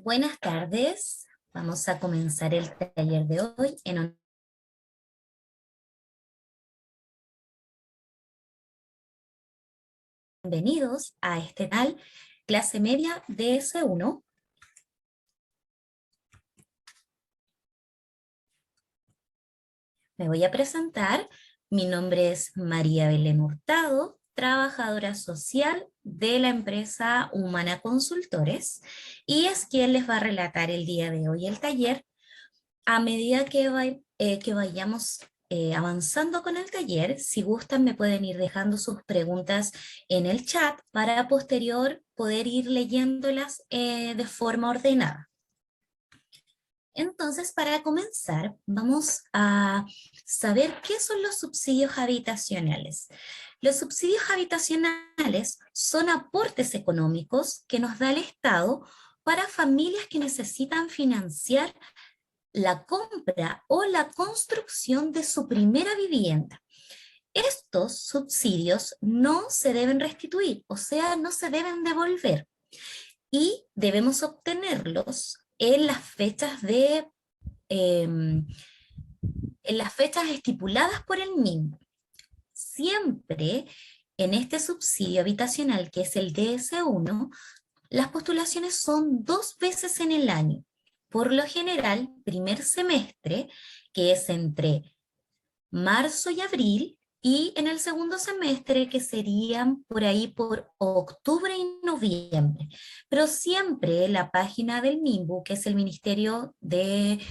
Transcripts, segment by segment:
Buenas tardes, vamos a comenzar el taller de hoy. Bienvenidos a este tal clase media DS1. Me voy a presentar, mi nombre es María Belén Hurtado, trabajadora social de la empresa Humana Consultores, y es quien les va a relatar el día de hoy el taller. A medida que vayamos avanzando con el taller, si gustan me pueden ir dejando sus preguntas en el chat para posterior poder ir leyéndolas de forma ordenada. Entonces, para comenzar, vamos a saber qué son los subsidios habitacionales. Los subsidios habitacionales son aportes económicos que nos da el Estado para familias que necesitan financiar la compra o la construcción de su primera vivienda. Estos subsidios no se deben restituir, o sea, no se deben devolver, y debemos obtenerlos en las fechas en las fechas estipuladas por el mismo. Siempre en este subsidio habitacional, que es el DS1, las postulaciones son 2 veces en el año. Por lo general, primer semestre, que es entre marzo y abril, y en el segundo semestre, que serían por ahí por octubre y noviembre. Pero siempre la página del MIMBU, que es el Ministerio de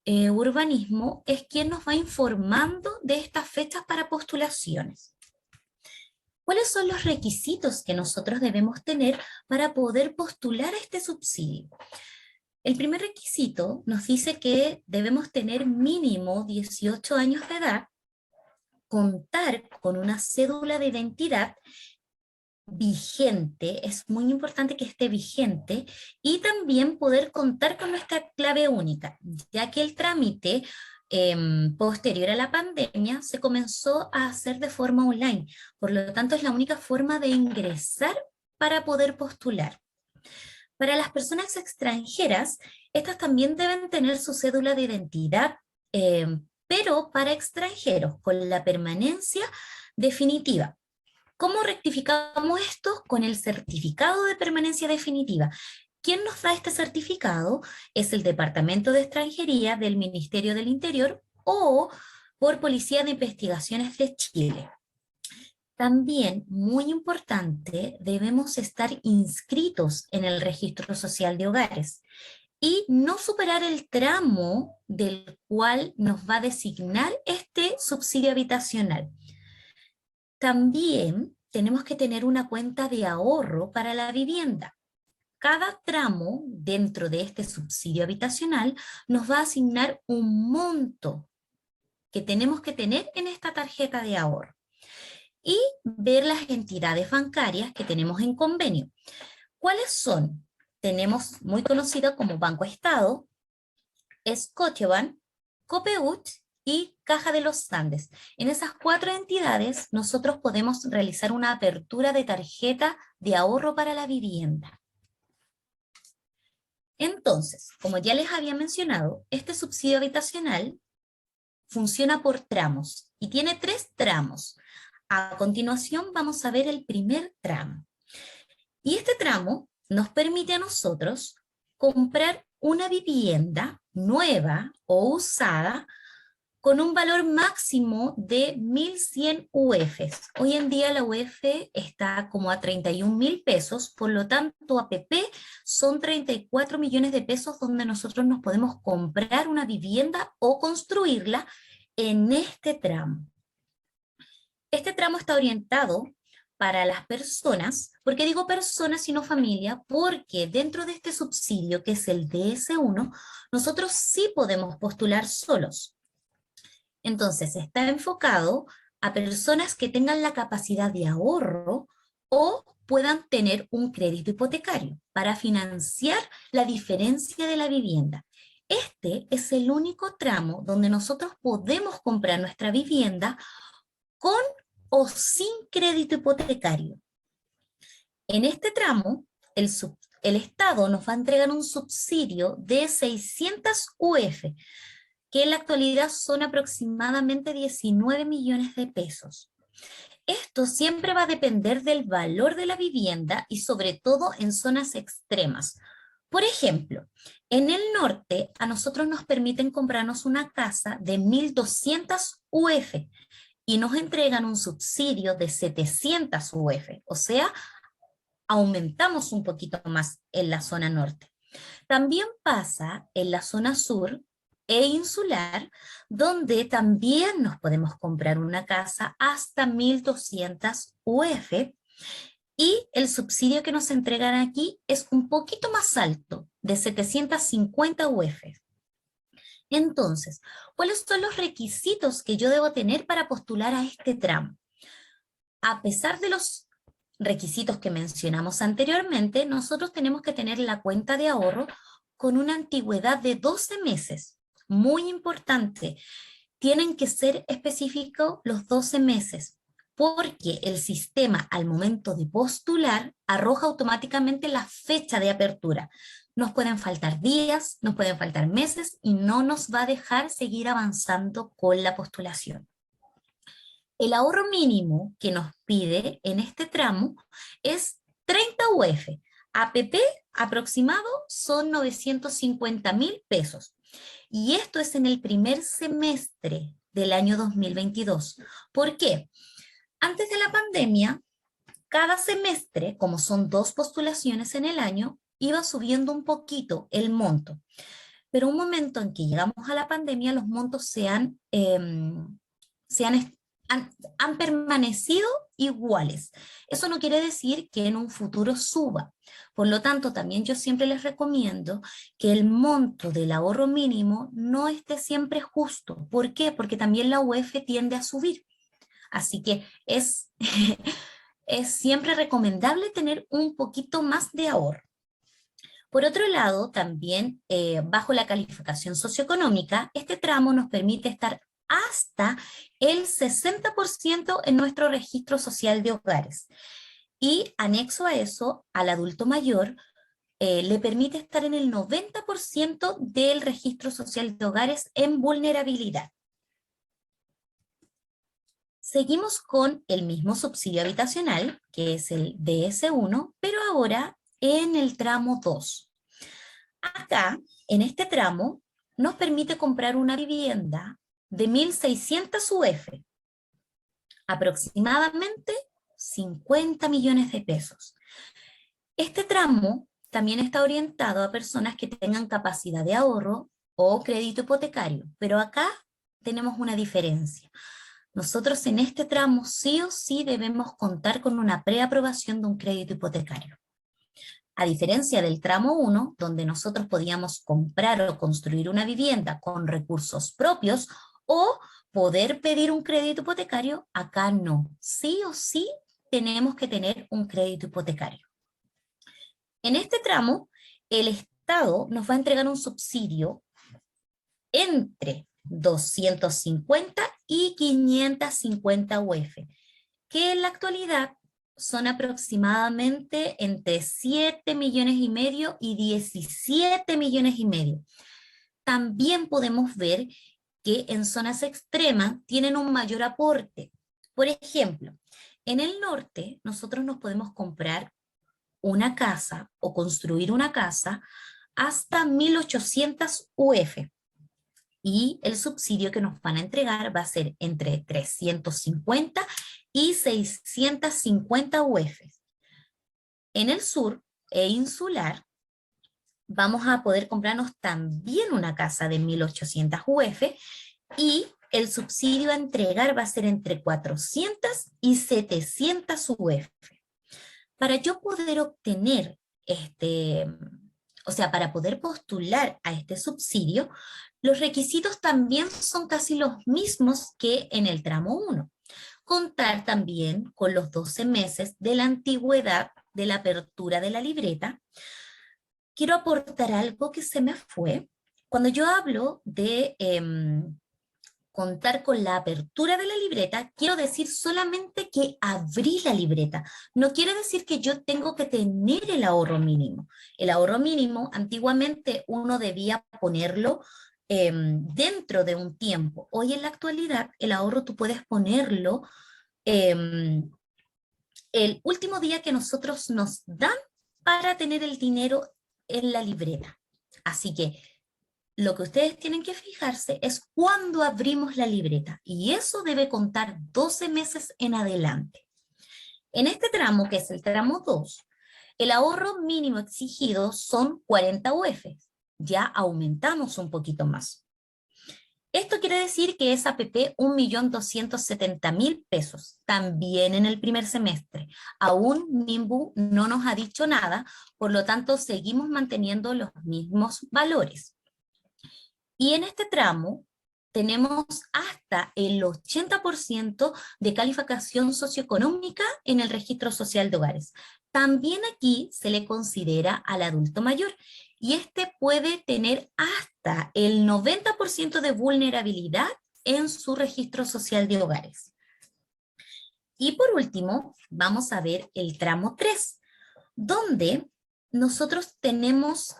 Urbanismo, es quien nos va informando de estas fechas para postulaciones. ¿Cuáles son los requisitos que nosotros debemos tener para poder postular a este subsidio? El primer requisito nos dice que debemos tener mínimo 18 años de edad, contar con una cédula de identidad vigente, es muy importante que esté vigente, y también poder contar con nuestra clave única, ya que el trámite posterior a la pandemia se comenzó a hacer de forma online, por lo tanto es la única forma de ingresar para poder postular. Para las personas extranjeras, estas también deben tener su cédula de identidad, pero para extranjeros, con la permanencia definitiva. ¿Cómo rectificamos esto? Con el certificado de permanencia definitiva. ¿Quién nos da este certificado? Es el Departamento de Extranjería del Ministerio del Interior o por Policía de Investigaciones de Chile. También, muy importante, debemos estar inscritos en el Registro Social de Hogares y no superar el tramo del cual nos va a designar este subsidio habitacional. También tenemos que tener una cuenta de ahorro para la vivienda. Cada tramo dentro de este subsidio habitacional nos va a asignar un monto que tenemos que tener en esta tarjeta de ahorro. Y ver las entidades bancarias que tenemos en convenio. ¿Cuáles son? Tenemos muy conocidas como Banco Estado, Scotiabank, Copeut y Caja de los Andes. En esas 4 entidades nosotros podemos realizar una apertura de tarjeta de ahorro para la vivienda. Entonces, como ya les había mencionado, este subsidio habitacional funciona por tramos y tiene 3 tramos. A continuación vamos a ver el primer tramo. Y este tramo nos permite a nosotros comprar una vivienda nueva o usada con un valor máximo de 1.100 UFs. Hoy en día la UF está como a 31.000 pesos, por lo tanto APP son 34 millones de pesos donde nosotros nos podemos comprar una vivienda o construirla en este tramo. Este tramo está orientado para las personas, ¿por qué digo personas y no familia? Porque dentro de este subsidio, que es el DS1, nosotros sí podemos postular solos. Entonces, está enfocado a personas que tengan la capacidad de ahorro o puedan tener un crédito hipotecario para financiar la diferencia de la vivienda. Este es el único tramo donde nosotros podemos comprar nuestra vivienda con o sin crédito hipotecario. En este tramo, el Estado nos va a entregar un subsidio de 600 UF, que en la actualidad son aproximadamente 19 millones de pesos. Esto siempre va a depender del valor de la vivienda y sobre todo en zonas extremas. Por ejemplo, en el norte a nosotros nos permiten comprarnos una casa de 1.200 UF y nos entregan un subsidio de 700 UF, o sea, aumentamos un poquito más en la zona norte. También pasa en la zona sur e insular, donde también nos podemos comprar una casa hasta 1.200 UF y el subsidio que nos entregan aquí es un poquito más alto, de 750 UF. Entonces, ¿cuáles son los requisitos que yo debo tener para postular a este tramo? A pesar de los requisitos que mencionamos anteriormente, nosotros tenemos que tener la cuenta de ahorro con una antigüedad de 12 meses. Muy importante, tienen que ser específicos los 12 meses, porque el sistema al momento de postular arroja automáticamente la fecha de apertura. Nos pueden faltar días, nos pueden faltar meses y no nos va a dejar seguir avanzando con la postulación. El ahorro mínimo que nos pide en este tramo es 30 UF. APP aproximado son 950.000 pesos. Y esto es en el primer semestre del año 2022. ¿Por qué? Antes de la pandemia, cada semestre, como son 2 postulaciones en el año, iba subiendo un poquito el monto. Pero un momento en que llegamos a la pandemia, los montos han permanecido iguales. Eso no quiere decir que en un futuro suba. Por lo tanto, también yo siempre les recomiendo que el monto del ahorro mínimo no esté siempre justo. ¿Por qué? Porque también la UF tiende a subir. Así que es, es siempre recomendable tener un poquito más de ahorro. Por otro lado, también bajo la calificación socioeconómica, este tramo nos permite estar hasta el 60% en nuestro registro social de hogares. Y anexo a eso, al adulto mayor, le permite estar en el 90% del registro social de hogares en vulnerabilidad. Seguimos con el mismo subsidio habitacional, que es el DS1, pero ahora en el tramo 2. Acá, en este tramo, nos permite comprar una vivienda de 1.600 UF, aproximadamente 50 millones de pesos. Este tramo también está orientado a personas que tengan capacidad de ahorro o crédito hipotecario, pero acá tenemos una diferencia. Nosotros en este tramo sí o sí debemos contar con una preaprobación de un crédito hipotecario. A diferencia del tramo 1, donde nosotros podíamos comprar o construir una vivienda con recursos propios o poder pedir un crédito hipotecario, acá no. Sí o sí tenemos que tener un crédito hipotecario. En este tramo, el Estado nos va a entregar un subsidio entre 250 y 550 UF, que en la actualidad son aproximadamente entre 7 millones y medio y 17 millones y medio. También podemos ver que en zonas extremas tienen un mayor aporte. Por ejemplo, en el norte nosotros nos podemos comprar una casa o construir una casa hasta 1.800 UF. Y el subsidio que nos van a entregar va a ser entre 350 y 650 UF. En el sur e insular vamos a poder comprarnos también una casa de 1.800 UF y el subsidio a entregar va a ser entre 400 y 700 UF. Para yo poder obtener para poder postular a este subsidio, los requisitos también son casi los mismos que en el tramo 1. Contar también con los 12 meses de la antigüedad de la apertura de la libreta. Quiero aportar algo que se me fue. Cuando yo hablo de contar con la apertura de la libreta, quiero decir solamente que abrí la libreta. No quiere decir que yo tengo que tener el ahorro mínimo. El ahorro mínimo, antiguamente uno debía ponerlo dentro de un tiempo. Hoy en la actualidad, el ahorro tú puedes ponerlo em, el último día que nosotros nos dan para tener el dinero en la libreta. Así que lo que ustedes tienen que fijarse es cuándo abrimos la libreta y eso debe contar 12 meses en adelante. En este tramo, que es el tramo 2, el ahorro mínimo exigido son 40 UF. Ya aumentamos un poquito más. Esto quiere decir que es APP 1.270.000 pesos, también en el primer semestre. Aún Nimbu no nos ha dicho nada, por lo tanto seguimos manteniendo los mismos valores. Y en este tramo tenemos hasta el 80% de calificación socioeconómica en el registro social de hogares. También aquí se le considera al adulto mayor y este puede tener hasta el 90% de vulnerabilidad en su registro social de hogares. Y por último, vamos a ver el tramo 3, donde nosotros tenemos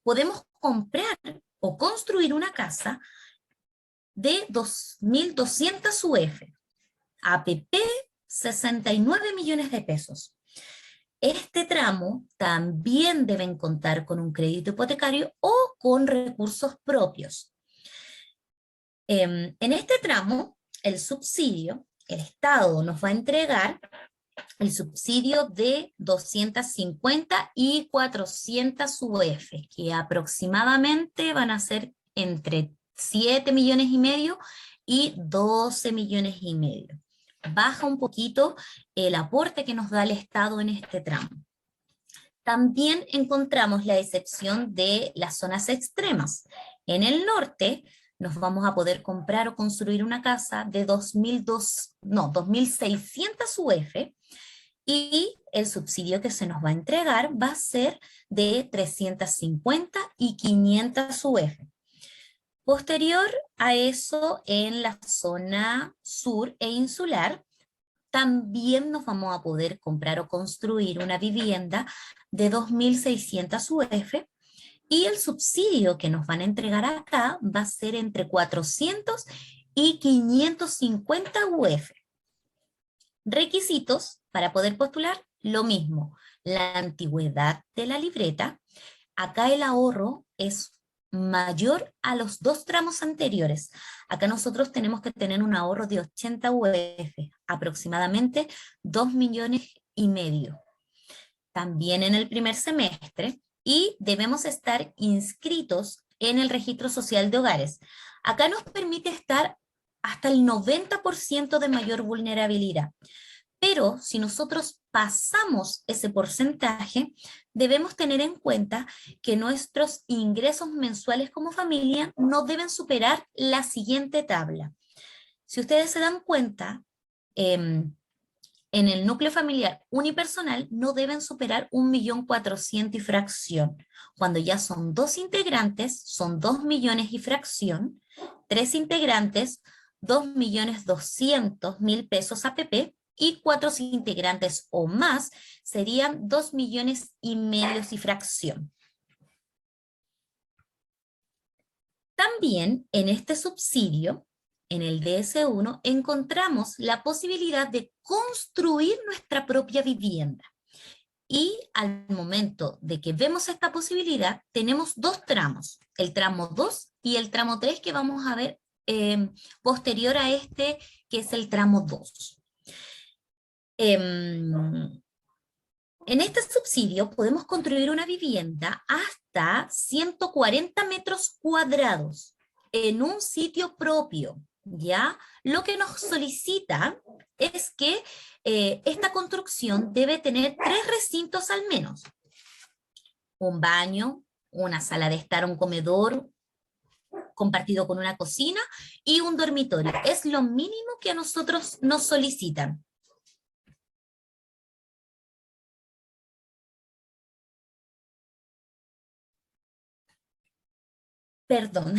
podemos comprar o construir una casa de 2.200 UF, APP 69 millones de pesos. Este tramo también deben contar con un crédito hipotecario o con recursos propios. En este tramo, el subsidio, el Estado nos va a entregar el subsidio de 250 y 400 UF, que aproximadamente van a ser entre 7 millones y medio y 12 millones y medio. Baja un poquito el aporte que nos da el Estado en este tramo. También encontramos la excepción de las zonas extremas. En el norte nos vamos a poder comprar o construir una casa de 2.600 UF, y el subsidio que se nos va a entregar va a ser de 350 y 500 UF. Posterior a eso, en la zona sur e insular, también nos vamos a poder comprar o construir una vivienda de 2.600 UF y el subsidio que nos van a entregar acá va a ser entre 400 y 550 UF. Requisitos para poder postular, lo mismo, la antigüedad de la libreta. Acá el ahorro es mayor a los dos tramos anteriores. Acá nosotros tenemos que tener un ahorro de 80 UF, aproximadamente 2 millones y medio. También en el primer semestre, y debemos estar inscritos en el registro social de hogares. Acá nos permite estar hasta el 90% de mayor vulnerabilidad. Pero si nosotros pasamos ese porcentaje, debemos tener en cuenta que nuestros ingresos mensuales como familia no deben superar la siguiente tabla. Si ustedes se dan cuenta, en el núcleo familiar unipersonal no deben superar 1.400.000 y fracción. Cuando ya son dos integrantes, son 2 millones y fracción. Tres integrantes, 2.200.000 pesos APP. Y cuatro integrantes o más serían 2 millones y medio y fracción. También en este subsidio, en el DS1, encontramos la posibilidad de construir nuestra propia vivienda. Y al momento de que vemos esta posibilidad, tenemos dos tramos, el tramo 2 y el tramo 3 que vamos a ver posterior a este, que es el tramo 2. En este subsidio podemos construir una vivienda hasta 140 metros cuadrados en un sitio propio, ¿ya? Lo que nos solicita es que esta construcción debe tener 3 recintos al menos. Un baño, una sala de estar, un comedor compartido con una cocina y un dormitorio. Es lo mínimo que a nosotros nos solicitan. Perdón,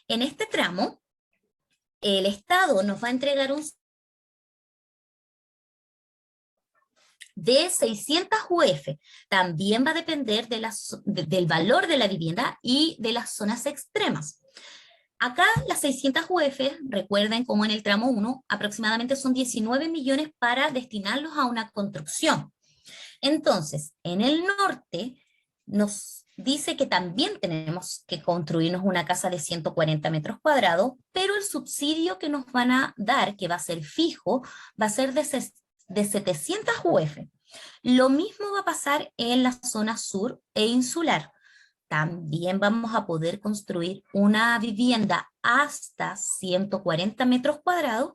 en este tramo, el Estado nos va a entregar un de 600 UF. También va a depender del valor de la vivienda y de las zonas extremas. Acá las 600 UF, recuerden como en el tramo 1, aproximadamente son 19 millones para destinarlos a una construcción. Entonces, en el norte nos dice que también tenemos que construirnos una casa de 140 metros cuadrados, pero el subsidio que nos van a dar, que va a ser fijo, va a ser de 700 UF. Lo mismo va a pasar en la zona sur e insular. También vamos a poder construir una vivienda hasta 140 metros cuadrados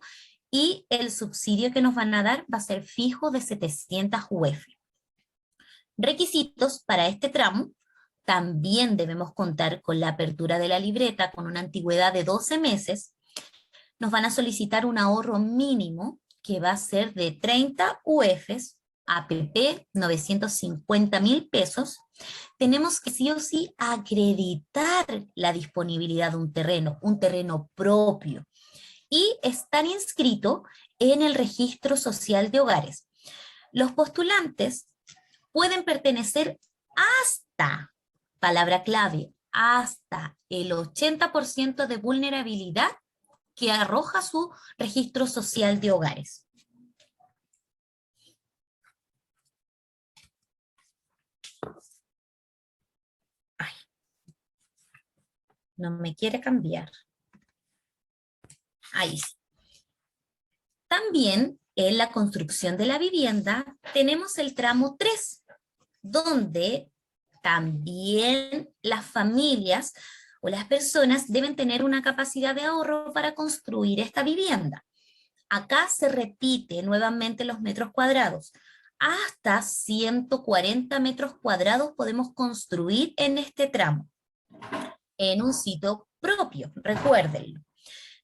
y el subsidio que nos van a dar va a ser fijo de 700 UF. Requisitos para este tramo: también debemos contar con la apertura de la libreta con una antigüedad de 12 meses. Nos van a solicitar un ahorro mínimo que va a ser de 30 UFs, APP 950.000 pesos. Tenemos que sí o sí acreditar la disponibilidad de un terreno propio, y estar inscrito en el registro social de hogares. Los postulantes pueden pertenecer hasta, palabra clave, hasta el 80% de vulnerabilidad que arroja su registro social de hogares. Ay, no me quiere cambiar. Ahí sí. También en la construcción de la vivienda tenemos el tramo 3, donde también las familias o las personas deben tener una capacidad de ahorro para construir esta vivienda. Acá se repite nuevamente los metros cuadrados. Hasta 140 metros cuadrados podemos construir en este tramo, en un sitio propio, recuérdenlo.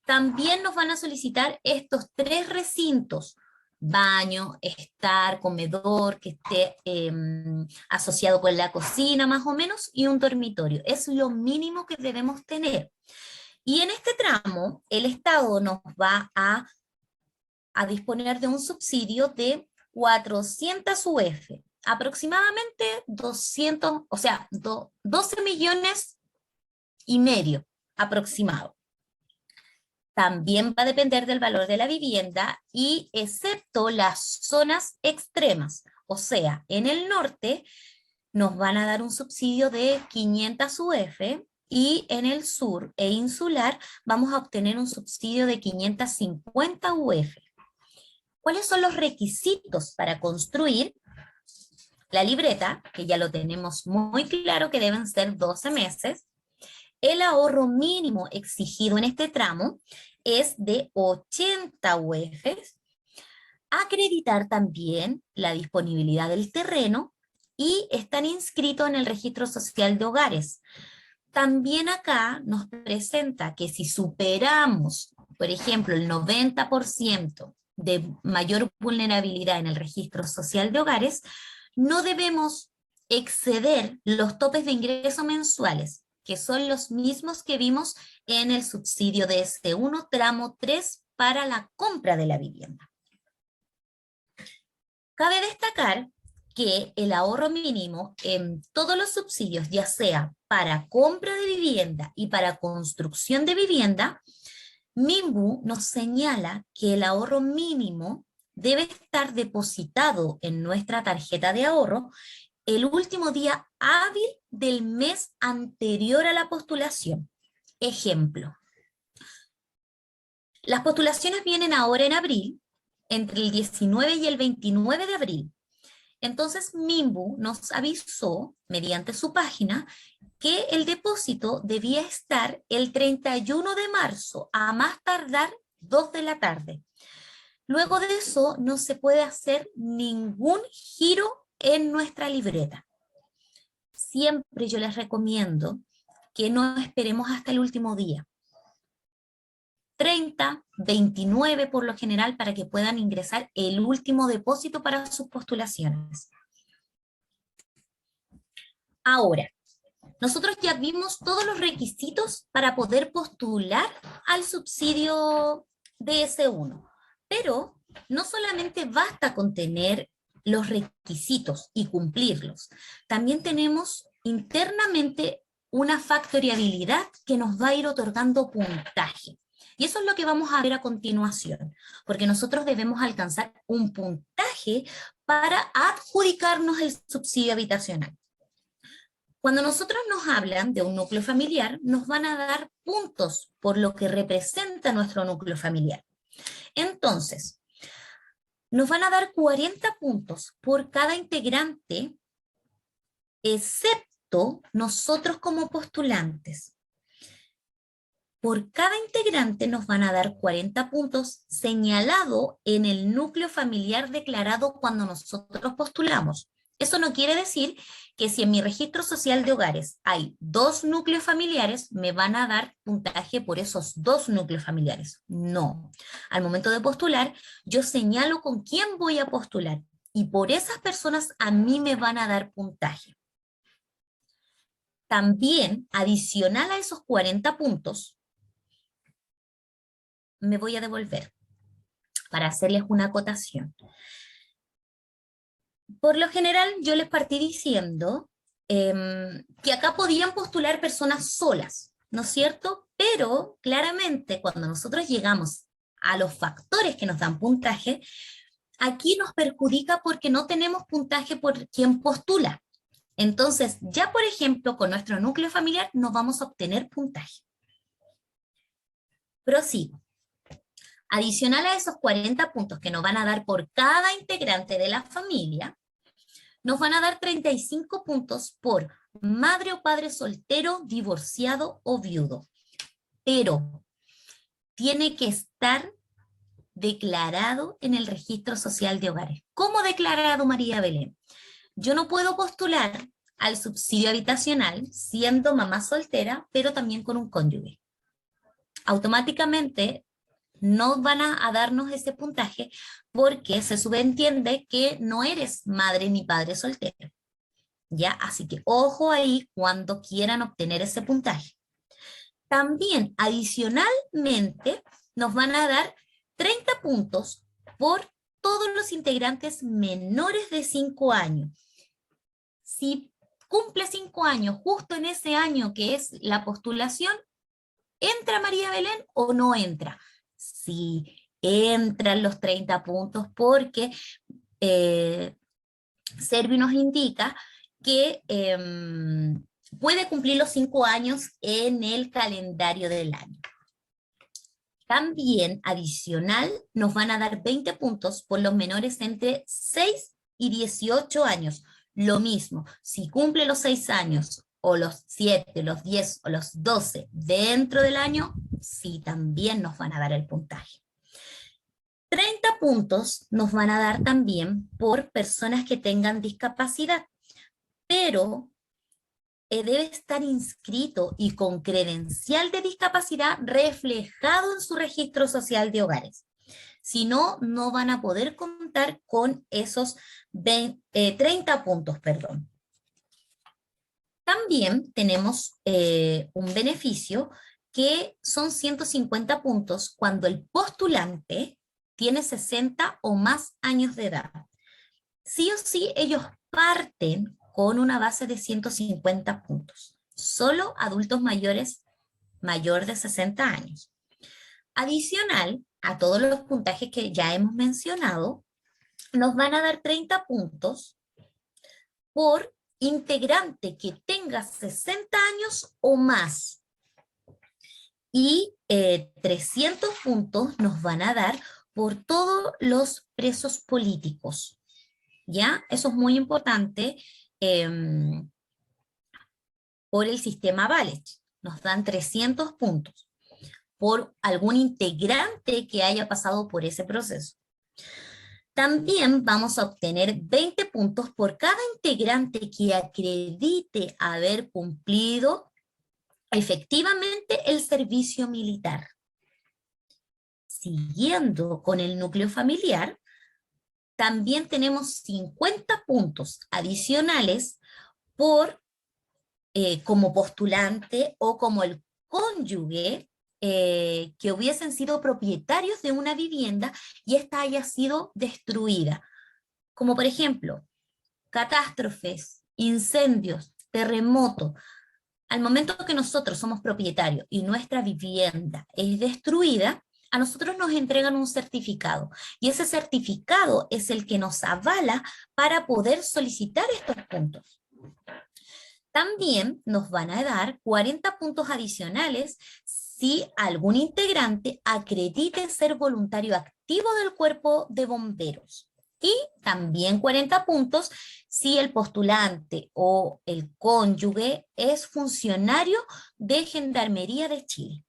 También nos van a solicitar estos 3 recintos: baño, estar, comedor, que esté asociado con la cocina más o menos, y un dormitorio. Es lo mínimo que debemos tener. Y en este tramo, el Estado nos va a disponer de un subsidio de 400 UF, aproximadamente 200, o sea, 12 millones y medio aproximado. También va a depender del valor de la vivienda y excepto las zonas extremas, o sea, en el norte nos van a dar un subsidio de 500 UF y en el sur e insular vamos a obtener un subsidio de 550 UF. ¿Cuáles son los requisitos para construir? La libreta, que ya lo tenemos muy claro que deben ser 12 meses. El ahorro mínimo exigido en este tramo es de 80 UFs. Acreditar también la disponibilidad del terreno y estar inscrito en el registro social de hogares. También acá nos presenta que si superamos, por ejemplo, el 90% de mayor vulnerabilidad en el registro social de hogares, no debemos exceder los topes de ingreso mensuales, que son los mismos que vimos en el subsidio de este 1 tramo 3 para la compra de la vivienda. Cabe destacar que el ahorro mínimo en todos los subsidios, ya sea para compra de vivienda y para construcción de vivienda, MIMBU nos señala que el ahorro mínimo debe estar depositado en nuestra tarjeta de ahorro el último día hábil del mes anterior a la postulación. Ejemplo, las postulaciones vienen ahora en abril, entre el 19 y el 29 de abril. Entonces MIMBU nos avisó, mediante su página, que el depósito debía estar el 31 de marzo, a más tardar 2 de la tarde. Luego de eso no se puede hacer ningún giro en nuestra libreta. Siempre yo les recomiendo que no esperemos hasta el último día. 30, 29 por lo general, para que puedan ingresar el último depósito para sus postulaciones. Ahora, nosotros ya vimos todos los requisitos para poder postular al subsidio DS1, pero no solamente basta con tener los requisitos y cumplirlos, también tenemos internamente una factoriabilidad que nos va a ir otorgando puntaje. Y eso es lo que vamos a ver a continuación, porque nosotros debemos alcanzar un puntaje para adjudicarnos el subsidio habitacional. Cuando nosotros nos hablan de un núcleo familiar, nos van a dar puntos por lo que representa nuestro núcleo familiar. Entonces, nos van a dar 40 puntos por cada integrante, excepto nosotros como postulantes. Por cada integrante nos van a dar 40 puntos señalado en el núcleo familiar declarado cuando nosotros postulamos. Eso no quiere decir que si en mi registro social de hogares hay 2 núcleos familiares, me van a dar puntaje por esos 2 núcleos familiares. No. Al momento de postular, yo señalo con quién voy a postular y por esas personas a mí me van a dar puntaje. También, adicional a esos 40 puntos, me voy a devolver para hacerles una acotación. Por lo general, yo les partí diciendo que acá podían postular personas solas, ¿no es cierto? Pero claramente cuando nosotros llegamos a los factores que nos dan puntaje, aquí nos perjudica porque no tenemos puntaje por quien postula. Entonces, ya por ejemplo, con nuestro núcleo familiar no vamos a obtener puntaje. Prosigo. Adicional a esos 40 puntos que nos van a dar por cada integrante de la familia, nos van a dar 35 puntos por madre o padre soltero, divorciado o viudo. Pero tiene que estar declarado en el registro social de hogares. ¿Cómo declarado, María Belén? Yo no puedo postular al subsidio habitacional siendo mamá soltera, pero también con un cónyuge. Automáticamente no van a darnos ese puntaje porque se subentiende que no eres madre ni padre soltero. ¿Ya? Así que ojo ahí cuando quieran obtener ese puntaje. También, adicionalmente, nos van a dar 30 puntos por todos los integrantes menores de 5 años. Si cumple 5 años justo en ese año que es la postulación, ¿entra María Belén o no entra? Sí, entran los 30 puntos porque Servi nos indica que puede cumplir los 5 años en el calendario del año. También, adicional, nos van a dar 20 puntos por los menores entre 6 y 18 años. Lo mismo, si cumple los 6 años, o los 7, los 10 o los 12 dentro del año, sí, también nos van a dar el puntaje. 30 puntos nos van a dar también por personas que tengan discapacidad, pero debe estar inscrito y con credencial de discapacidad reflejado en su registro social de hogares. Si no, no van a poder contar con esos 30 puntos, perdón. También tenemos un beneficio que son 150 puntos cuando el postulante tiene 60 o más años de edad. Sí o sí, ellos parten con una base de 150 puntos. Solo adultos mayores mayor de 60 años. Adicional a todos los puntajes que ya hemos mencionado, nos van a dar 30 puntos por integrante que tenga 60 años o más. Y 300 puntos nos van a dar por todos los presos políticos. ¿Ya? Eso es muy importante por el sistema Valech. Nos dan 300 puntos por algún integrante que haya pasado por ese proceso. También vamos a obtener 20 puntos por cada integrante que acredite haber cumplido efectivamente el servicio militar. Siguiendo con el núcleo familiar, también tenemos 50 puntos adicionales por como postulante o como el cónyuge que hubiesen sido propietarios de una vivienda y ésta haya sido destruida. Como por ejemplo, catástrofes, incendios, terremotos. Al momento que nosotros somos propietarios y nuestra vivienda es destruida, a nosotros nos entregan un certificado y ese certificado es el que nos avala para poder solicitar estos puntos. También nos van a dar 40 puntos adicionales si algún integrante acredite ser voluntario activo del cuerpo de bomberos. Y también 40 puntos si el postulante o el cónyuge es funcionario de Gendarmería de Chile.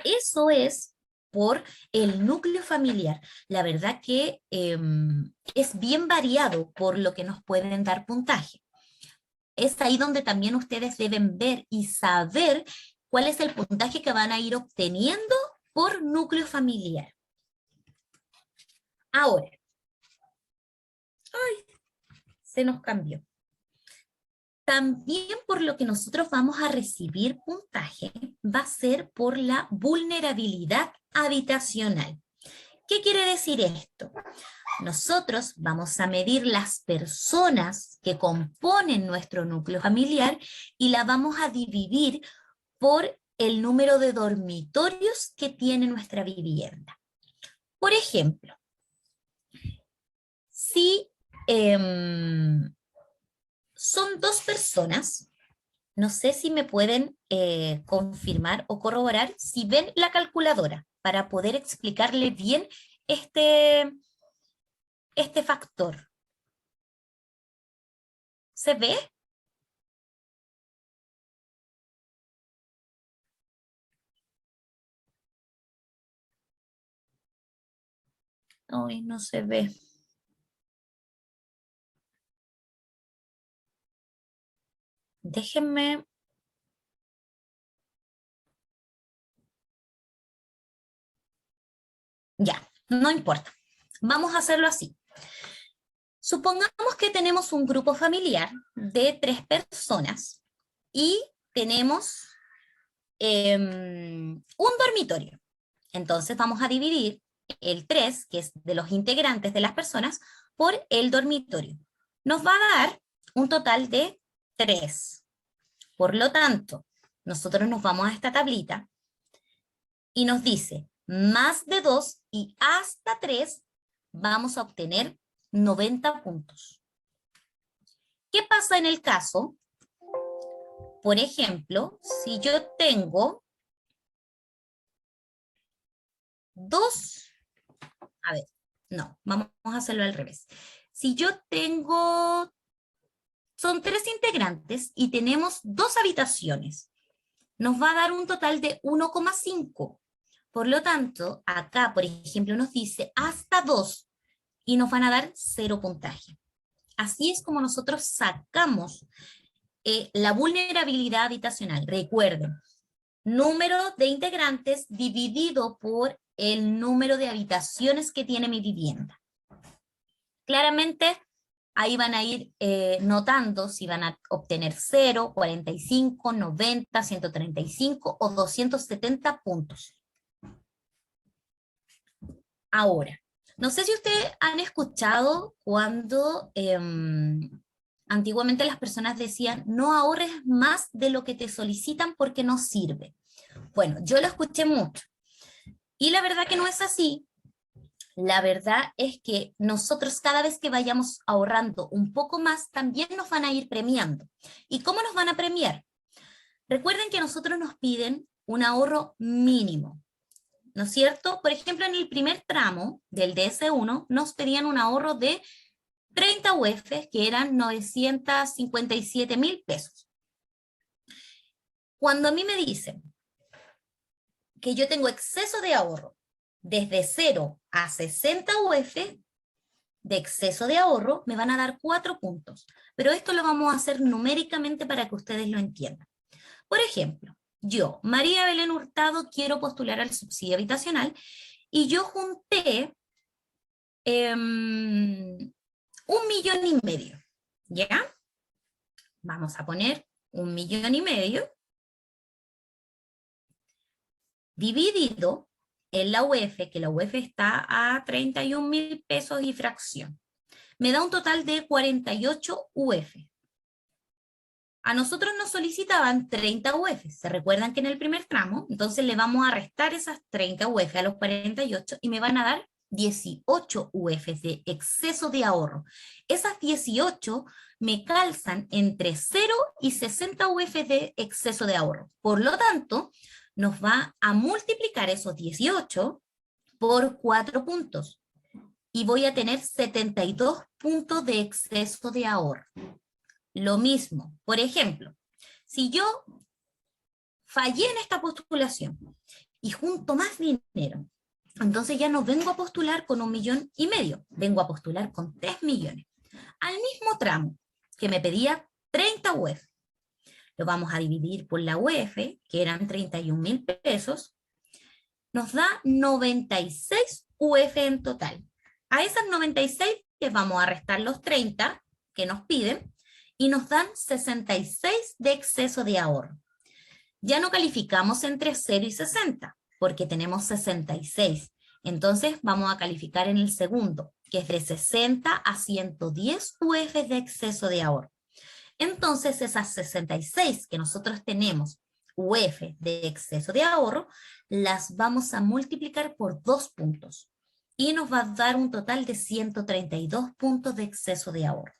Eso es por el núcleo familiar. La verdad que es bien variado por lo que nos pueden dar puntaje. Es ahí donde también ustedes deben ver y saber cuál es el puntaje que van a ir obteniendo por núcleo familiar. Ahora, se nos cambió. También por lo que nosotros vamos a recibir puntaje va a ser por la vulnerabilidad habitacional. ¿Qué quiere decir esto? Nosotros vamos a medir las personas que componen nuestro núcleo familiar y la vamos a dividir por el número de dormitorios que tiene nuestra vivienda. Por ejemplo, si son dos personas, no sé si me pueden confirmar o corroborar si ven la calculadora para poder explicarle bien este factor. ¿Se ve? Ay, no se ve. Déjenme. Ya, no importa. Vamos a hacerlo así. Supongamos que tenemos un grupo familiar de 3 personas y tenemos un dormitorio. Entonces vamos a dividir el 3, que es de los integrantes de las personas, por el dormitorio. Nos va a dar un total de 3. Por lo tanto, nosotros nos vamos a esta tablita y nos dice más de 2 y hasta 3 vamos a obtener 90 puntos. ¿Qué pasa en el caso? Por ejemplo, si yo tengo dos, a ver, no, vamos a hacerlo al revés. Si yo tengo, son 3 integrantes y tenemos 2 habitaciones, nos va a dar un total de 1,5. Por lo tanto, acá, por ejemplo, nos dice hasta 2 y nos van a dar 0 puntaje. Así es como nosotros sacamos la vulnerabilidad habitacional. Recuerden, número de integrantes dividido por el número de habitaciones que tiene mi vivienda. Claramente, ahí van a ir notando si van a obtener 0, 45, 90, 135 o 270 puntos. Ahora, no sé si ustedes han escuchado cuando antiguamente las personas decían, no ahorres más de lo que te solicitan porque no sirve. Bueno, yo lo escuché mucho. Y la verdad que no es así. La verdad es que nosotros cada vez que vayamos ahorrando un poco más, también nos van a ir premiando. ¿Y cómo nos van a premiar? Recuerden que a nosotros nos piden un ahorro mínimo, ¿no es cierto? Por ejemplo, en el primer tramo del DS1 nos pedían un ahorro de 30 UF, que eran 957.000 pesos. Cuando a mí me dicen que yo tengo exceso de ahorro desde 0 a 60 UF de exceso de ahorro, me van a dar 4 puntos. Pero esto lo vamos a hacer numéricamente para que ustedes lo entiendan. Por ejemplo, yo, María Belén Hurtado, quiero postular al subsidio habitacional y yo junté 1,5 millones, ¿ya? vamos a poner 1,5 millones, dividido en la UF, que la UF está a 31.000 pesos y fracción. Me da un total de 48 UF. A nosotros nos solicitaban 30 UF. ¿Se recuerdan que en el primer tramo? Entonces le vamos a restar esas 30 UF a los 48 y me van a dar 18 UF de exceso de ahorro. Esas 18 me calzan entre 0 y 60 UF de exceso de ahorro. Por lo tanto, nos va a multiplicar esos 18 por 4 puntos. Y voy a tener 72 puntos de exceso de ahorro. Lo mismo, por ejemplo, si yo fallé en esta postulación y junto más dinero, entonces ya no vengo a postular con 1,5 millones, vengo a postular con 3 millones. Al mismo tramo que me pedía 30 UF, lo vamos a dividir por la UF, que eran 31.000 pesos, nos da 96 UF en total. A esas 96 les vamos a restar los 30 que nos piden, y nos dan 66 de exceso de ahorro. Ya no calificamos entre 0 y 60, porque tenemos 66. Entonces vamos a calificar en el segundo, que es de 60 a 110 UF de exceso de ahorro. Entonces esas 66 que nosotros tenemos UF de exceso de ahorro, las vamos a multiplicar por 2 puntos. Y nos va a dar un total de 132 puntos de exceso de ahorro.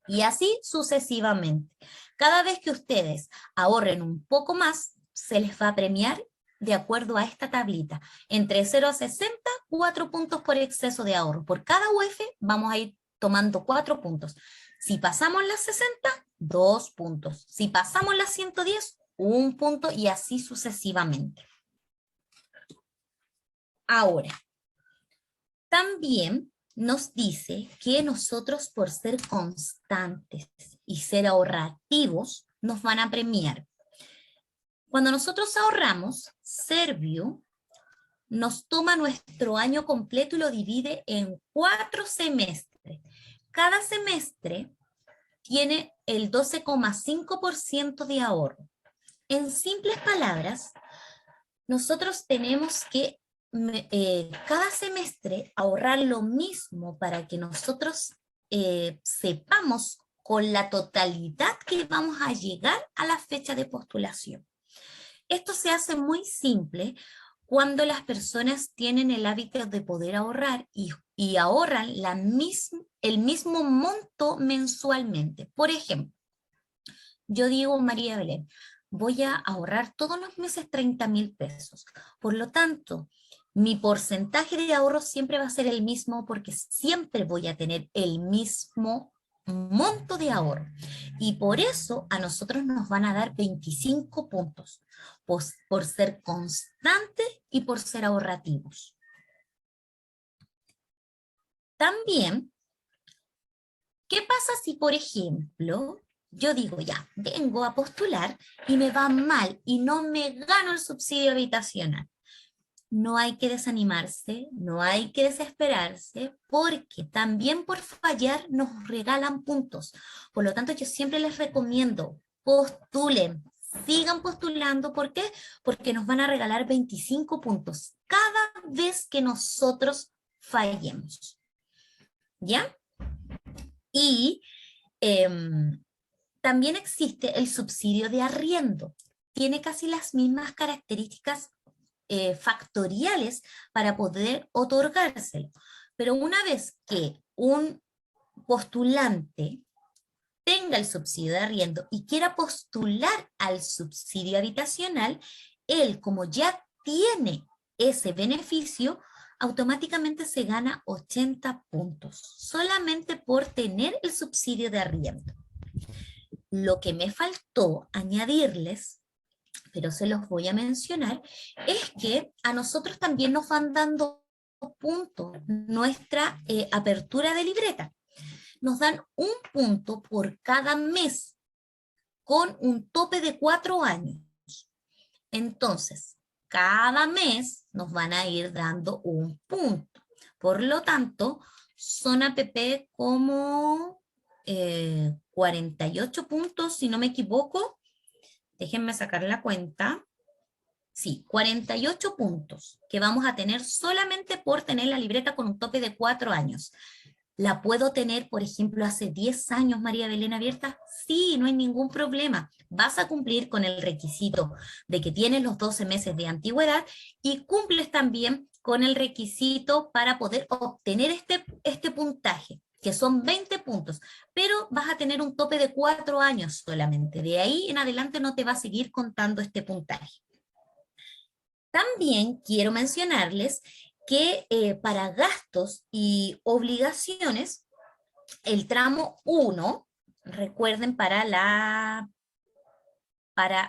Y así sucesivamente. Cada vez que ustedes ahorren un poco más, se les va a premiar de acuerdo a esta tablita. Entre 0 a 60, 4 puntos por exceso de ahorro. Por cada UF vamos a ir tomando 4 puntos. Si pasamos las 60, 2 puntos. Si pasamos las 110, 1 punto y así sucesivamente. Ahora, también nos dice que nosotros por ser constantes y ser ahorrativos nos van a premiar. Cuando nosotros ahorramos, Servio nos toma nuestro año completo y lo divide en 4 semestres. Cada semestre tiene el 12,5% de ahorro. En simples palabras, nosotros tenemos que cada semestre ahorrar lo mismo para que nosotros sepamos con la totalidad que vamos a llegar a la fecha de postulación. Esto se hace muy simple cuando las personas tienen el hábito de poder ahorrar y ahorran el mismo monto mensualmente. Por ejemplo, yo digo, María Belén, voy a ahorrar todos los meses 30.000 pesos. Por lo tanto, mi porcentaje de ahorro siempre va a ser el mismo porque siempre voy a tener el mismo monto de ahorro. Y por eso a nosotros nos van a dar 25 puntos por ser constantes y por ser ahorrativos. También, ¿qué pasa si, por ejemplo, yo digo ya, vengo a postular y me va mal y no me gano el subsidio habitacional? No hay que desanimarse, no hay que desesperarse, porque también por fallar nos regalan puntos. Por lo tanto, yo siempre les recomiendo, postulen, sigan postulando. ¿Por qué? Porque nos van a regalar 25 puntos cada vez que nosotros fallemos. ¿Ya? Y también existe el subsidio de arriendo. Tiene casi las mismas características factoriales para poder otorgárselo. Pero una vez que un postulante tenga el subsidio de arriendo y quiera postular al subsidio habitacional, él, como ya tiene ese beneficio, automáticamente se gana 80 puntos, solamente por tener el subsidio de arriendo. Lo que me faltó añadirles, pero se los voy a mencionar, es que a nosotros también nos van dando puntos nuestra apertura de libreta. Nos dan 1 punto por cada mes, con un tope de 4 años. Entonces, cada mes nos van a ir dando 1 punto. Por lo tanto, son APP como 48 puntos, si no me equivoco. Déjenme sacar la cuenta. Sí, 48 puntos que vamos a tener solamente por tener la libreta con un tope de 4 años. ¿La puedo tener, por ejemplo, hace 10 años, María Belén, abierta? Sí, no hay ningún problema. Vas a cumplir con el requisito de que tienes los 12 meses de antigüedad y cumples también con el requisito para poder obtener este puntaje, que son 20 puntos, pero vas a tener un tope de 4 años solamente. De ahí en adelante no te va a seguir contando este puntaje. También quiero mencionarles que para gastos y obligaciones, el tramo 1, recuerden, para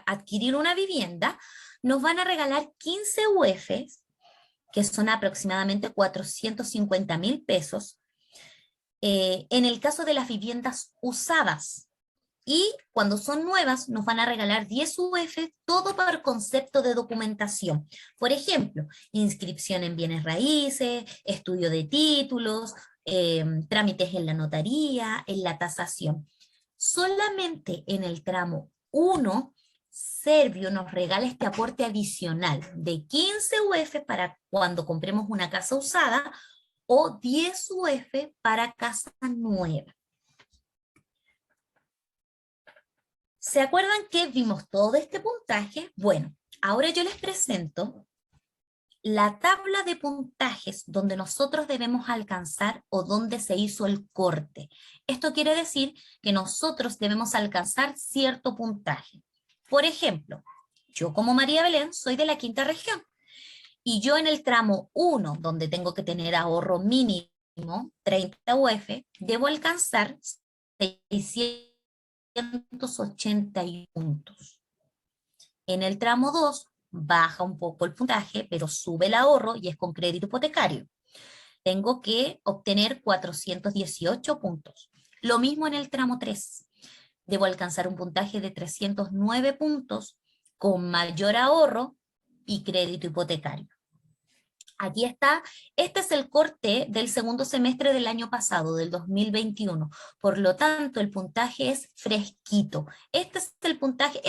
adquirir una vivienda, nos van a regalar 15 UFs, que son aproximadamente 450.000 pesos, en el caso de las viviendas usadas. Y cuando son nuevas, nos van a regalar 10 UF, todo por concepto de documentación. Por ejemplo, inscripción en bienes raíces, estudio de títulos, trámites en la notaría, en la tasación. Solamente en el tramo 1, Servio nos regala este aporte adicional de 15 UF para cuando compremos una casa usada o 10 UF para casa nueva. ¿Se acuerdan que vimos todo este puntaje? Bueno, ahora yo les presento la tabla de puntajes donde nosotros debemos alcanzar o donde se hizo el corte. Esto quiere decir que nosotros debemos alcanzar cierto puntaje. Por ejemplo, yo como María Belén soy de la quinta región y yo en el tramo 1, donde tengo que tener ahorro mínimo 30 UF, debo alcanzar 681 puntos. En el tramo 2 baja un poco el puntaje, pero sube el ahorro y es con crédito hipotecario. Tengo que obtener 418 puntos. Lo mismo en el tramo 3. Debo alcanzar un puntaje de 309 puntos con mayor ahorro y crédito hipotecario. Aquí está, este es el corte del segundo semestre del año pasado, del 2021. Por lo tanto, el puntaje es fresquito. Este es el puntaje,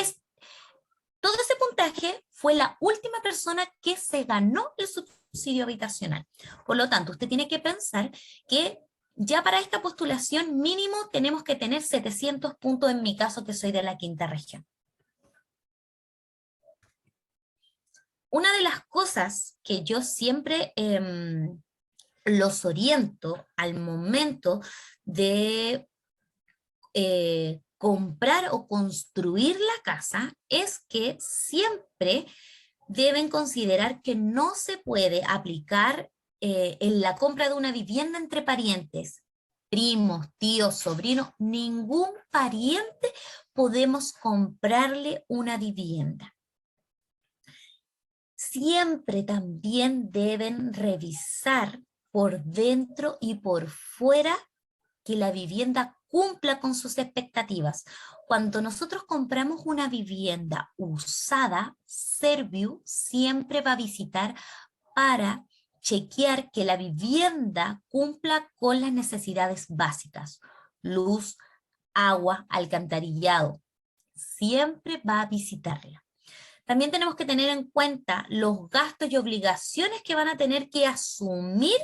todo ese puntaje fue la última persona que se ganó el subsidio habitacional. Por lo tanto, usted tiene que pensar que ya para esta postulación mínimo tenemos que tener 700 puntos, en mi caso que soy de la quinta región. Una de las cosas que yo siempre los oriento al momento de comprar o construir la casa es que siempre deben considerar que no se puede aplicar en la compra de una vivienda entre parientes, primos, tíos, sobrinos, ningún pariente podemos comprarle una vivienda. Siempre también deben revisar por dentro y por fuera que la vivienda cumpla con sus expectativas. Cuando nosotros compramos una vivienda usada, Serviu siempre va a visitar para chequear que la vivienda cumpla con las necesidades básicas: luz, agua, alcantarillado. Siempre va a visitarla. También tenemos que tener en cuenta los gastos y obligaciones que van a tener que asumir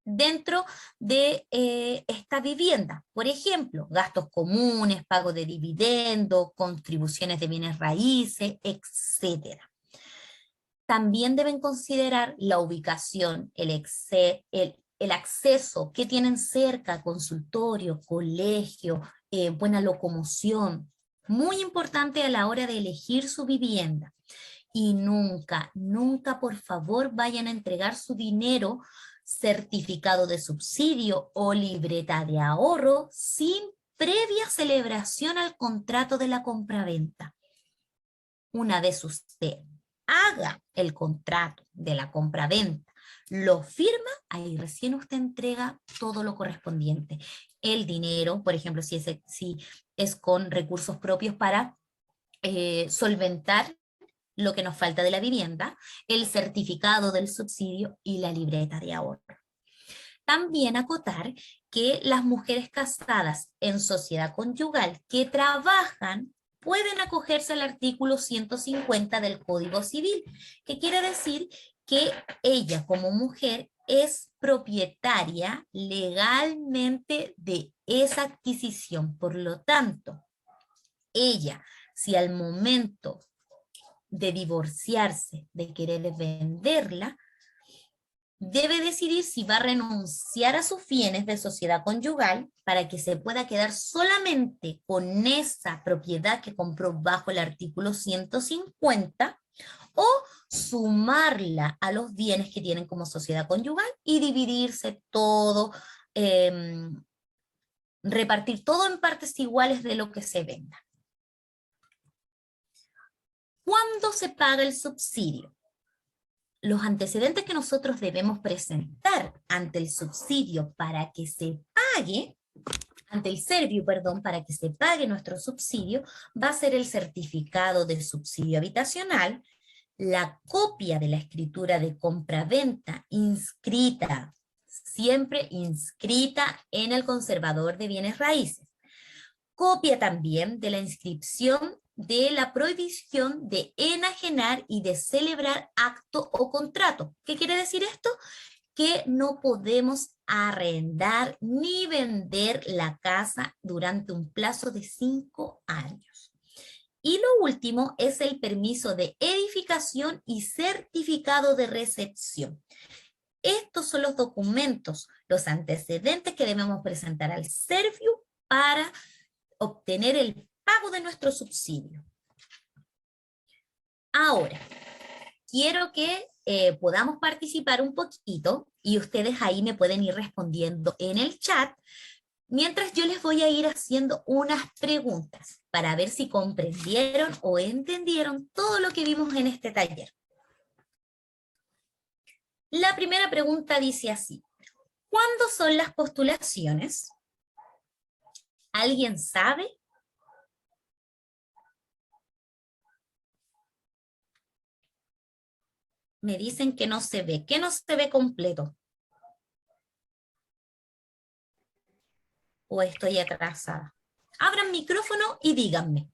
dentro de esta vivienda. Por ejemplo, gastos comunes, pago de dividendos, contribuciones de bienes raíces, etc. También deben considerar la ubicación, el acceso que tienen cerca, consultorio, colegio, buena locomoción. Muy importante a la hora de elegir su vivienda. Y nunca, nunca, por favor, vayan a entregar su dinero, certificado de subsidio o libreta de ahorro sin previa celebración al contrato de la compraventa. Una vez usted haga el contrato de la compraventa, lo firma, ahí recién usted entrega todo lo correspondiente. El dinero, por ejemplo, si es con recursos propios para solventar lo que nos falta de la vivienda, el certificado del subsidio y la libreta de ahorro. También acotar que las mujeres casadas en sociedad conyugal que trabajan pueden acogerse al artículo 150 del Código Civil, que quiere decir que ella como mujer es propietaria legalmente de esa adquisición. Por lo tanto, ella, si al momento de divorciarse, de querer venderla, debe decidir si va a renunciar a sus bienes de sociedad conyugal para que se pueda quedar solamente con esa propiedad que compró bajo el artículo 150 o sumarla a los bienes que tienen como sociedad conyugal y dividirse todo, repartir todo en partes iguales de lo que se venda. ¿Cuándo se paga el subsidio? Los antecedentes que nosotros debemos presentar ante el subsidio para que se pague, ante el Serviu, perdón, para que se pague nuestro subsidio, va a ser el certificado de subsidio habitacional, la copia de la escritura de compra-venta inscrita, siempre inscrita en el conservador de bienes raíces. Copia también de la inscripción de la prohibición de enajenar y de celebrar acto o contrato. ¿Qué quiere decir esto? Que no podemos arrendar ni vender la casa durante un plazo de 5 años. Y lo último es el permiso de edificación y certificado de recepción. Estos son los documentos, los antecedentes que debemos presentar al Serviu para obtener el pago de nuestro subsidio. Ahora, quiero que podamos participar un poquito y ustedes ahí me pueden ir respondiendo en el chat, mientras yo les voy a ir haciendo unas preguntas para ver si comprendieron o entendieron todo lo que vimos en este taller. La primera pregunta dice así: ¿cuándo son las postulaciones? ¿Alguien sabe? Me dicen que no se ve, que no se ve completo. ¿O estoy atrasada? Abran micrófono y díganme.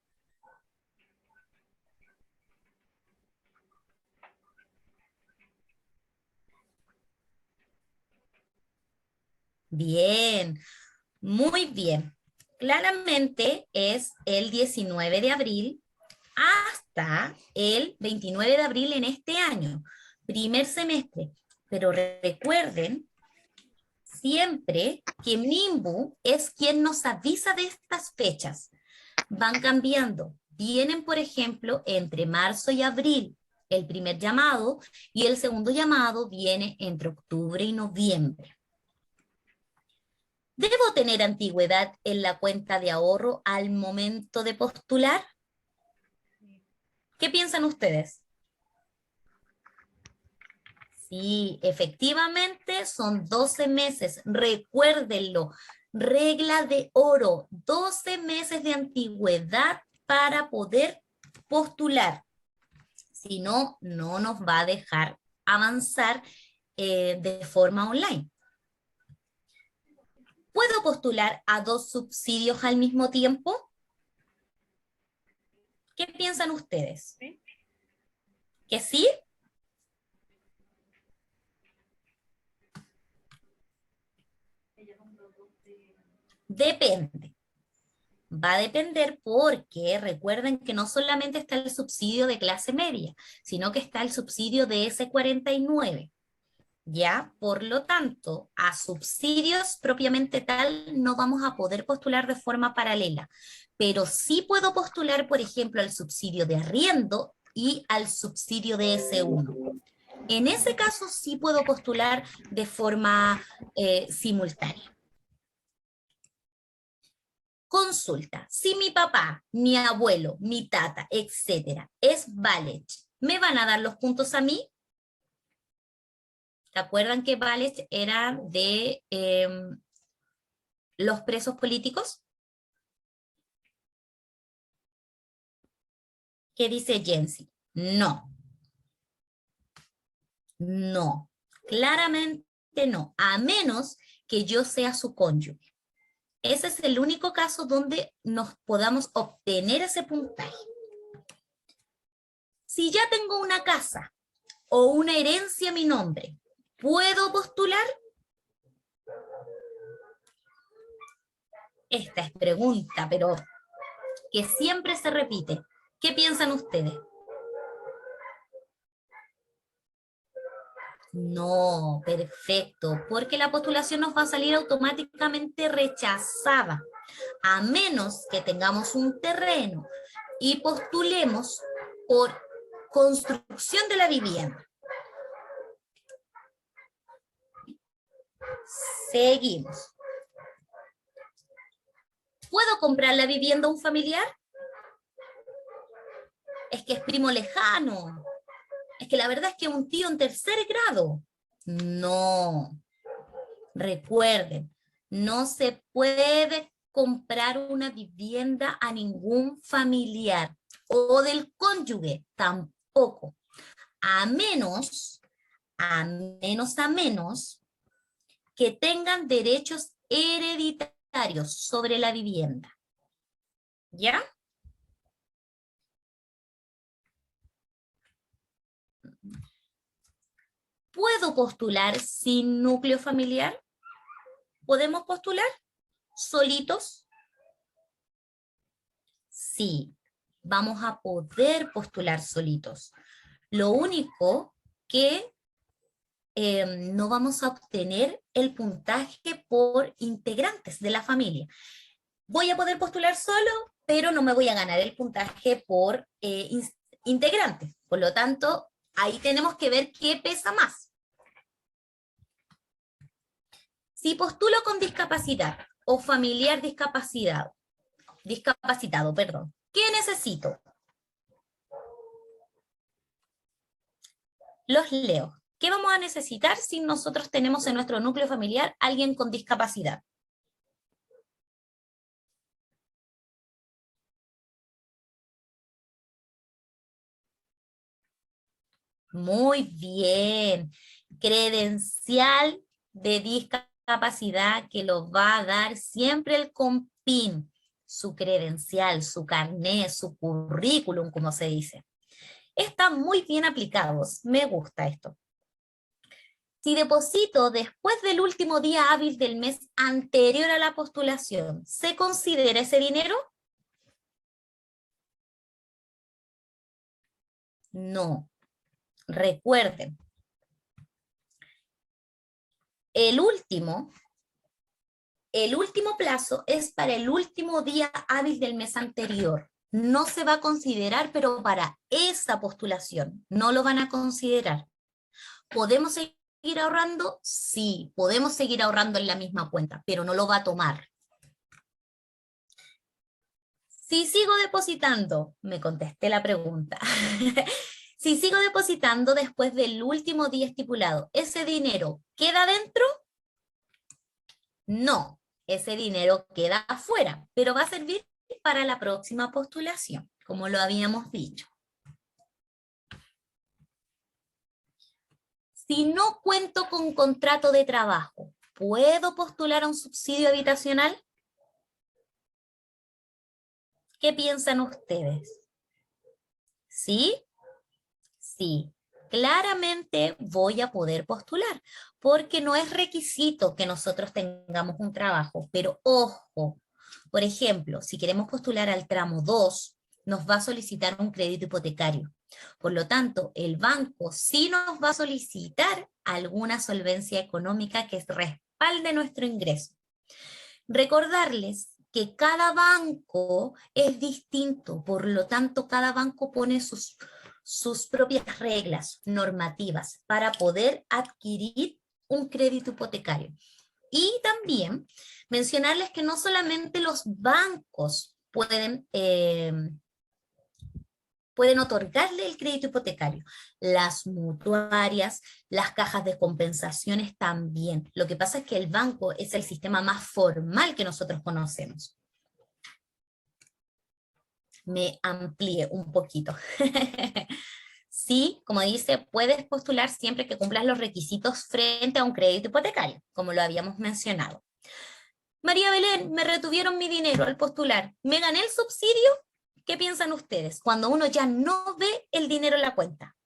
Bien, muy bien. Claramente es el 19 de abril hasta el 29 de abril en este año, primer semestre. Pero recuerden siempre que MIMBU es quien nos avisa de estas fechas. Van cambiando. Vienen, por ejemplo, entre marzo y abril el primer llamado y el segundo llamado viene entre octubre y noviembre. ¿Debo tener antigüedad en la cuenta de ahorro al momento de postular? ¿Qué piensan ustedes? Sí, efectivamente son 12 meses, recuérdenlo. Regla de oro, 12 meses de antigüedad para poder postular. Si no, no nos va a dejar avanzar de forma online. ¿Puedo postular a 2 subsidios al mismo tiempo? ¿Qué piensan ustedes? ¿Sí? ¿Que sí? Depende. Va a depender porque recuerden que no solamente está el subsidio de clase media, sino que está el subsidio de S49. ¿Ya? Por lo tanto, a subsidios propiamente tal no vamos a poder postular de forma paralela, pero sí puedo postular, por ejemplo, al subsidio de arriendo y al subsidio de S1. En ese caso sí puedo postular de forma simultánea. Consulta, si mi papá, mi abuelo, mi tata, etcétera, es Valet, ¿me van a dar los puntos a mí? ¿Se acuerdan que Valet era de los presos políticos? ¿Qué dice Jensi? No. No. Claramente no. A menos que yo sea su cónyuge. Ese es el único caso donde nos podamos obtener ese puntaje. Si ya tengo una casa o una herencia a mi nombre, ¿puedo postular? Esta es pregunta, pero que siempre se repite. ¿Qué piensan ustedes? No, perfecto, porque la postulación nos va a salir automáticamente rechazada, a menos que tengamos un terreno y postulemos por construcción de la vivienda. Seguimos. ¿Puedo comprar la vivienda a un familiar? Es que es primo lejano. Es que la verdad es que un tío en tercer grado. No. Recuerden, no se puede comprar una vivienda a ningún familiar o del cónyuge, tampoco. A menos que tengan derechos hereditarios sobre la vivienda. ¿Ya? ¿Puedo postular sin núcleo familiar? ¿Podemos postular solitos? Sí, vamos a poder postular solitos. Lo único que no vamos a obtener el puntaje por integrantes de la familia. Voy a poder postular solo, pero no me voy a ganar el puntaje por integrantes. Por lo tanto, ahí tenemos que ver qué pesa más. Si postulo con discapacidad o familiar discapacitado, ¿qué necesito? Los leo. ¿Qué vamos a necesitar si nosotros tenemos en nuestro núcleo familiar alguien con discapacidad? Muy bien. Credencial de discapacidad que lo va a dar siempre el COMPIN. Su credencial, su carnet, su currículum, como se dice. Están muy bien aplicados. Me gusta esto. Si deposito después del último día hábil del mes anterior a la postulación, ¿se considera ese dinero? No. Recuerden, el último plazo es para el último día hábil del mes anterior. No se va a considerar, pero para esa postulación no lo van a considerar. ¿Podemos seguir ahorrando? Sí, podemos seguir ahorrando en la misma cuenta, pero no lo va a tomar. Si sigo depositando, me contesté la pregunta. Si sigo depositando después del último día estipulado, ¿ese dinero queda dentro? No, ese dinero queda afuera, pero va a servir para la próxima postulación, como lo habíamos dicho. Si no cuento con contrato de trabajo, ¿puedo postular a un subsidio habitacional? ¿Qué piensan ustedes? ¿Sí? Sí, claramente voy a poder postular, porque no es requisito que nosotros tengamos un trabajo, pero ojo, por ejemplo, si queremos postular al tramo 2, nos va a solicitar un crédito hipotecario. Por lo tanto, el banco sí nos va a solicitar alguna solvencia económica que respalde nuestro ingreso. Recordarles que cada banco es distinto, por lo tanto, cada banco pone sus propias reglas normativas para poder adquirir un crédito hipotecario. Y también mencionarles que no solamente los bancos pueden otorgarle el crédito hipotecario. Las mutuarias, las cajas de compensaciones también. Lo que pasa es que el banco es el sistema más formal que nosotros conocemos. Me amplié un poquito. Sí, como dice, puedes postular siempre que cumplas los requisitos frente a un crédito hipotecario, como lo habíamos mencionado. María Belén, me retuvieron mi dinero al postular. ¿Me gané el subsidio? ¿Qué piensan ustedes cuando uno ya no ve el dinero en la cuenta?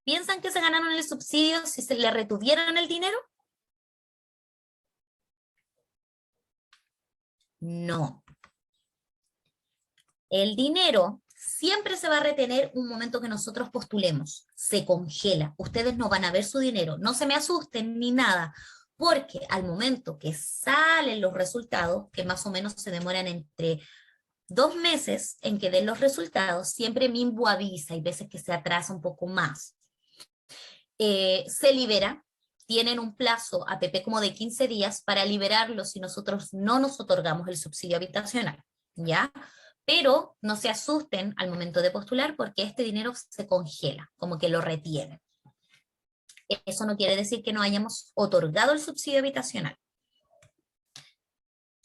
¿Piensan que se ganaron el subsidio si se le retuvieron el dinero? No. El dinero siempre se va a retener un momento que nosotros postulemos. Se congela. Ustedes no van a ver su dinero. No se me asusten ni nada, porque al momento que salen los resultados, que más o menos se demoran entre 2 meses en que den los resultados, siempre Minbu avisa, hay veces que se atrasa un poco más. Se libera, tienen un plazo APP como de 15 días para liberarlo si nosotros no nos otorgamos el subsidio habitacional, ¿ya? Pero no se asusten al momento de postular porque este dinero se congela, como que lo retienen. Eso no quiere decir que no hayamos otorgado el subsidio habitacional.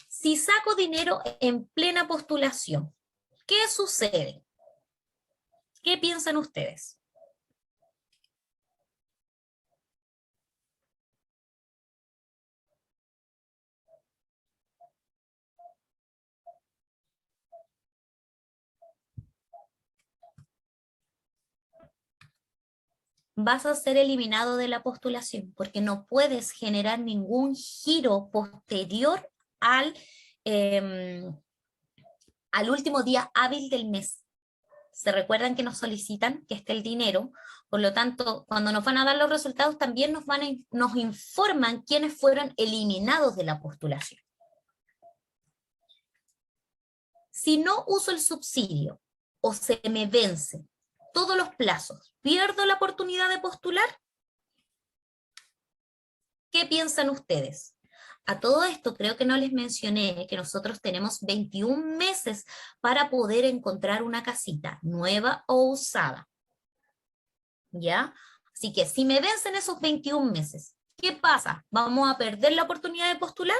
Si saco dinero en plena postulación, ¿qué sucede? ¿Qué piensan ustedes? Vas a ser eliminado de la postulación porque no puedes generar ningún giro posterior al, eh, al último día hábil del mes. Se recuerdan que nos solicitan que esté el dinero, por lo tanto, cuando nos van a dar los resultados también nos informan quiénes fueron eliminados de la postulación. Si no uso el subsidio o se me vencen todos los plazos, ¿pierdo la oportunidad de postular? ¿Qué piensan ustedes? A todo esto creo que no les mencioné que nosotros tenemos 21 meses para poder encontrar una casita nueva o usada. ¿Ya? Así que si me vencen esos 21 meses, ¿qué pasa? ¿Vamos a perder la oportunidad de postular?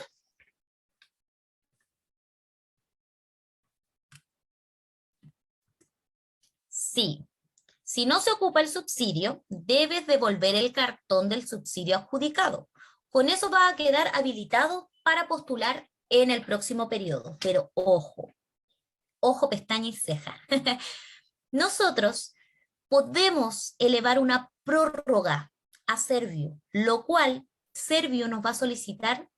Sí. Si no se ocupa el subsidio, debes devolver el cartón del subsidio adjudicado. Con eso va a quedar habilitado para postular en el próximo periodo. Pero ojo, ojo, pestaña y ceja. Nosotros podemos elevar una prórroga a Servio, lo cual Servio nos va a solicitar,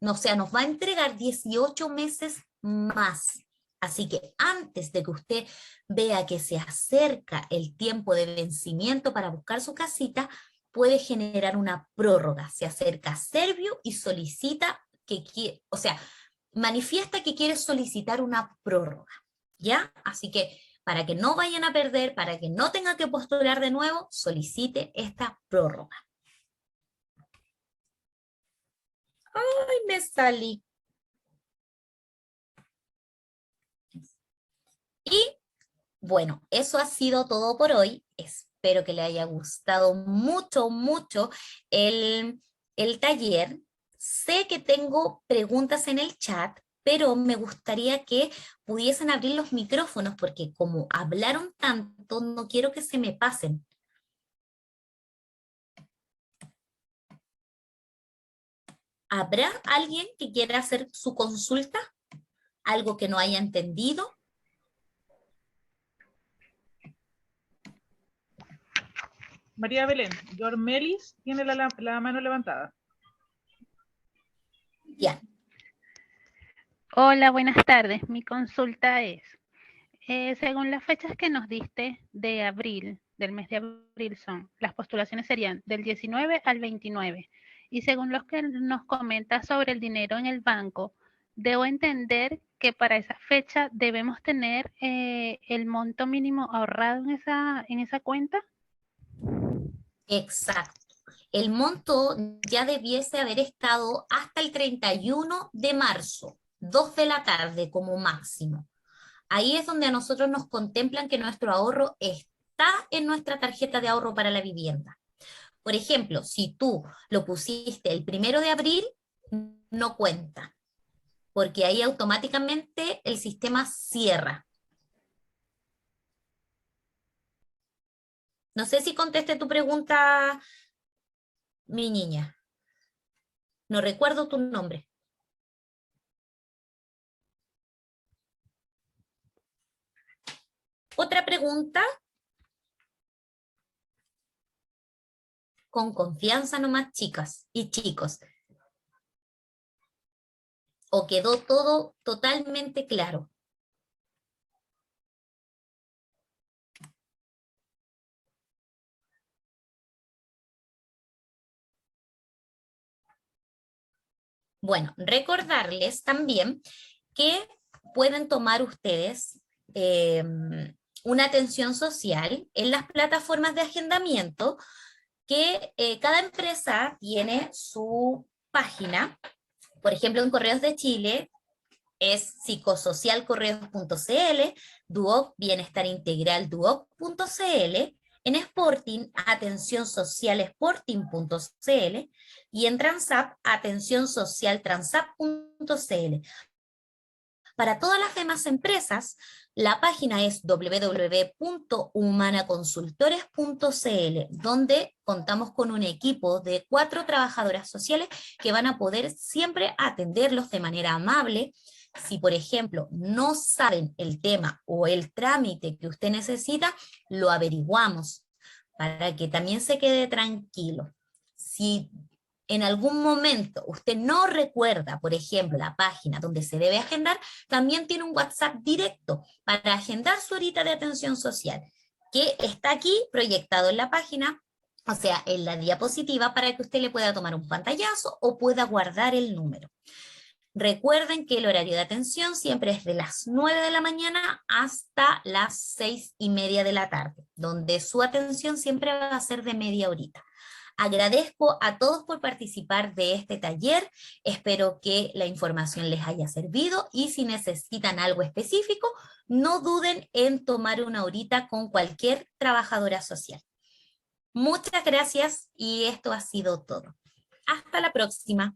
o sea, nos va a entregar 18 meses más. Así que antes de que usted vea que se acerca el tiempo de vencimiento para buscar su casita, puede generar una prórroga. Se acerca a Servio y solicita que quiere, o sea, manifiesta que quiere solicitar una prórroga, ¿ya? Así que para que no vayan a perder, para que no tenga que postular de nuevo, solicite esta prórroga. ¡Ay, me salí! Y bueno, eso ha sido todo por hoy. Espero que le haya gustado mucho, mucho el taller. Sé que tengo preguntas en el chat, pero me gustaría que pudiesen abrir los micrófonos porque como hablaron tanto, no quiero que se me pasen. ¿Habrá alguien que quiera hacer su consulta? ¿Algo que no haya entendido? María Belén, Yormelis tiene la mano levantada. Ya. Hola, buenas tardes. Mi consulta es, según las fechas que nos diste de abril, del mes de abril las postulaciones serían del 19 al 29. Y según los que nos comentas sobre el dinero en el banco, debo entender que para esa fecha debemos tener el monto mínimo ahorrado en esa cuenta. Exacto. El monto ya debiese haber estado hasta el 31 de marzo, 2 de la tarde como máximo. Ahí es donde a nosotros nos contemplan que nuestro ahorro está en nuestra tarjeta de ahorro para la vivienda. Por ejemplo, si tú lo pusiste el 1 de abril, no cuenta, porque ahí automáticamente el sistema cierra. No sé si contesté tu pregunta, mi niña. No recuerdo tu nombre. Otra pregunta. Con confianza nomás, chicas y chicos. ¿O quedó todo totalmente claro? Bueno, recordarles también que pueden tomar ustedes una atención social en las plataformas de agendamiento, que cada empresa tiene su página. Por ejemplo, en Correos de Chile es psicosocialcorreos.cl, Duoc Bienestar Integral Duoc.cl, en Sporting Atención Social Sporting.cl y en Transap Atención Social Transap.cl. Para todas las demás empresas, la página es www.humanaconsultores.cl, donde contamos con un equipo de 4 trabajadoras sociales que van a poder siempre atenderlos de manera amable. Si, por ejemplo, no saben el tema o el trámite que usted necesita, lo averiguamos para que también se quede tranquilo. Si en algún momento usted no recuerda, por ejemplo, la página donde se debe agendar, también tiene un WhatsApp directo para agendar su horita de atención social, que está aquí proyectado en la página, o sea, en la diapositiva, para que usted le pueda tomar un pantallazo o pueda guardar el número. Recuerden que el horario de atención siempre es de las 9 de la mañana hasta las 6:30 de la tarde, donde su atención siempre va a ser de media horita. Agradezco a todos por participar de este taller, espero que la información les haya servido y si necesitan algo específico, no duden en tomar una horita con cualquier trabajadora social. Muchas gracias y esto ha sido todo. Hasta la próxima.